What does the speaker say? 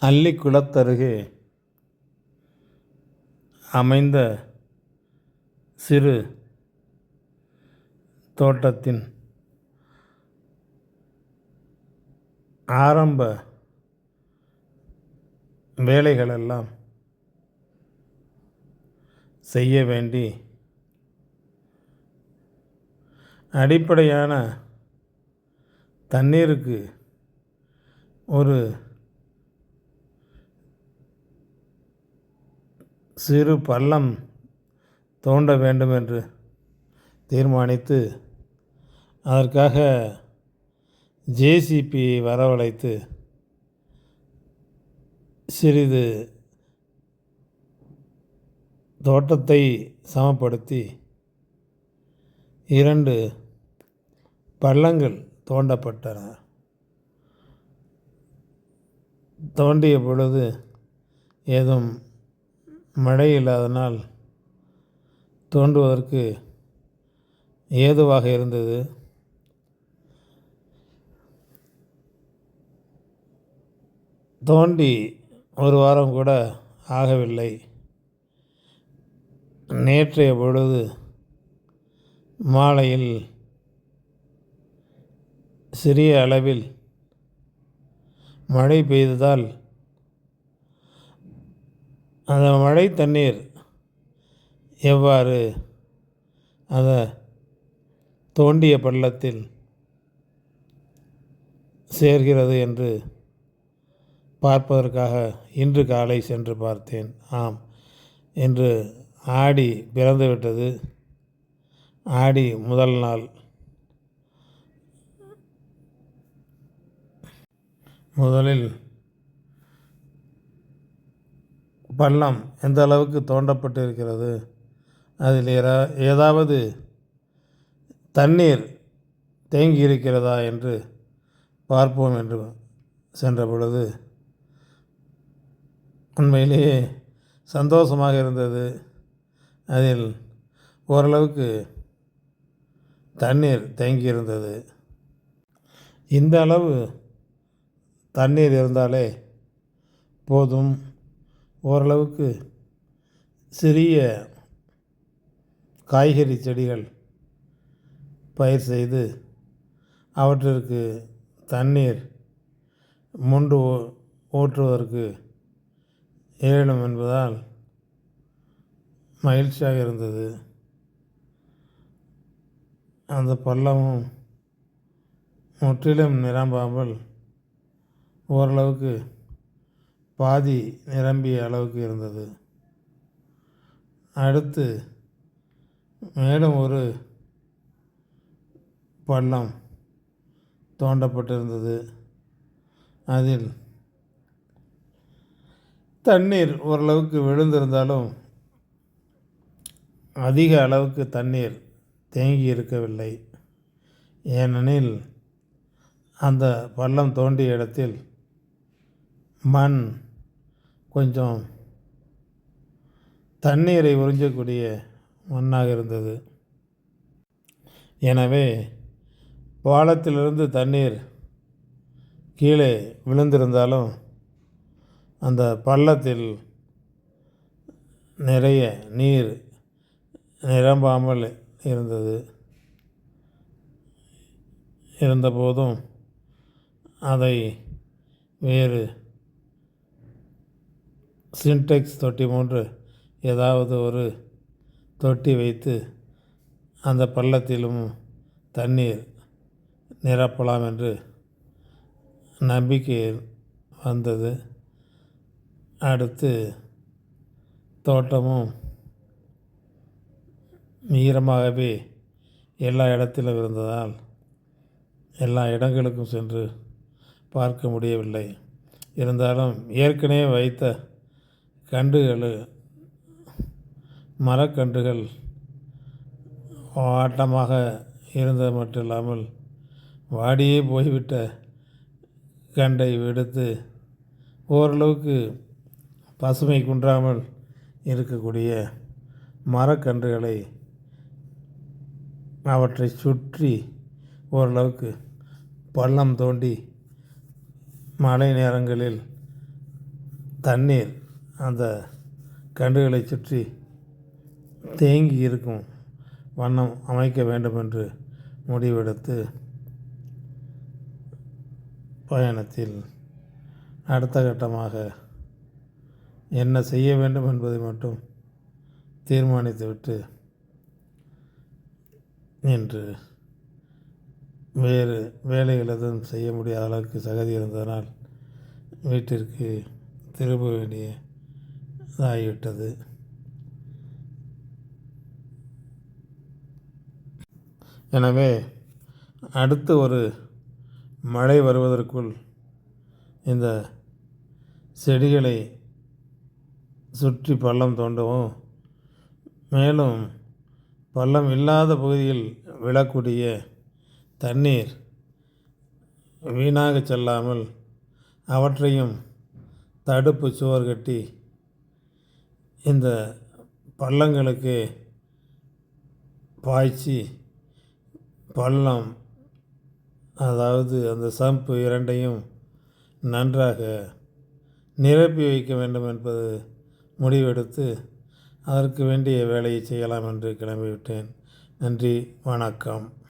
அள்ளிக்குளத்தருகே அமைந்த சிறு தோட்டத்தின் ஆரம்ப வேலைகளெல்லாம் செய்ய வேண்டி அடிப்படையான தண்ணீருக்கு ஒரு சிறு பள்ளம் தோண்ட வேண்டும் என்று தீர்மானித்து அதற்காக ஜேசிபி வரவழைத்து சிறிது தோட்டத்தை சமப்படுத்தி 2 பள்ளங்கள் தோண்டப்பட்டன. தோண்டிய பொழுது ஏதும் மழை இல்லாதனால் தோண்டுவதற்கு ஏதுவாக இருந்தது. தோண்டி 1 வாரம் கூட ஆகவில்லை. நேற்றைய பொழுது மாலையில் சிறிய அளவில் மழை பெய்ததால் அந்த மழை தண்ணீர் எவ்வாறு அந்த தோண்டிய பள்ளத்தில் சேர்கிறது என்று பார்ப்பதற்காக இன்று காலை சென்று பார்த்தேன். ஆம், இன்று ஆடி பிறந்துவிட்டது. ஆடி முதல் நாள். முதலில் பள்ளம் எந்த அளவுக்கு தோண்டப்பட்டு இருக்கிறது, அதில் ஏதாவது தண்ணீர் தேங்கி இருக்கிறதா என்று பார்ப்போம் என்று சென்ற பொழுது உண்மையிலேயே சந்தோஷமாக இருந்தது. அதில் ஓரளவுக்கு தண்ணீர் தேங்கியிருந்தது. இந்த அளவு தண்ணீர் இருந்தாலே போதும். ஓரளவுக்கு சிறிய காய்கறி செடிகள் பயிர் செய்து அவற்றிற்கு தண்ணீர் மொண்டு ஊற்றுவதற்கு இயலும் என்பதால் மகிழ்ச்சியாக இருந்தது. அந்த பள்ளமும் முற்றிலும் நிரம்பாமல் ஓரளவுக்கு பாதி நிரம்பிய அளவுக்கு இருந்தது. அடுத்து மேலும் ஒரு பள்ளம் தோண்டப்பட்டிருந்தது. அதில் தண்ணீர் ஓரளவுக்கு விழுந்திருந்தாலும் அதிக அளவுக்கு தண்ணீர் தேங்கி இருக்கவில்லை. ஏனெனில் அந்த பள்ளம் தோண்டிய இடத்தில் மண் கொஞ்சம் தண்ணீரை உறிஞ்சக்கூடிய மண்ணாக இருந்தது. எனவே பாலத்திலிருந்து தண்ணீர் கீழே விழுந்திருந்தாலும் அந்த பள்ளத்தில் நிறைய நீர் நிரம்பாமல் இருந்தது. இருந்தபோதும் அதை வேறு சின்டெக்ஸ் தொட்டி போன்று ஏதாவது ஒரு தொட்டி வைத்து அந்த பள்ளத்திலும் தண்ணீர் நிரப்பலாம் என்று நம்பிக்கை வந்தது. அடுத்து தோட்டமும் ஈரமாகவே எல்லா இடத்திலும் இருந்ததால் எல்லா இடங்களுக்கும் சென்று பார்க்க முடியவில்லை. இருந்தாலும் ஏற்கனவே வைத்த மரக்கன்றுகள் வாட்டமாக இருந்தது மட்டும் இல்லாமல் வாடியே போய்விட்ட கண்டை எடுத்து ஓரளவுக்கு பசுமை குன்றாமல் இருக்கக்கூடிய மரக்கன்றுகளை அவற்றை சுற்றி ஓரளவுக்கு பள்ளம் தோண்டி மழை நேரங்களில் தண்ணீர் அந்த கன்றுகளை சுற்றி தேங்கி இருக்கும் வண்ணம் அமைக்க வேண்டும் என்று முடிவெடுத்து பயணத்தில் அடுத்த கட்டமாக என்ன செய்ய வேண்டும் என்பதை மட்டும் தீர்மானித்துவிட்டு இன்று வேறு வேலைகள் எதுவும் செய்ய முடியாத அளவுக்கு சகதி இருந்ததனால் வீட்டிற்கு திரும்ப வேண்டியதாகிவிட்டது. எனவே அடுத்து ஒரு மழை வருவதற்குள் இந்த செடிகளை சுற்றி பள்ளம் தோண்டவும், மேலும் பள்ளம் இல்லாத பகுதியில் விழக்கூடிய தண்ணீர் வீணாக செல்லாமல் அவற்றையும் தடுப்பு சுவர் கட்டி இந்த பள்ளங்களுக்கு பாய்ச்சி பள்ளம், அதாவது அந்த சம்பு இரண்டையும் நன்றாக நிரப்பி வைக்க வேண்டும் என்பது முடிவெடுத்து அதற்கு வேண்டிய வேலையை செய்யலாம் என்று கிளம்பிவிட்டேன். நன்றி, வணக்கம்.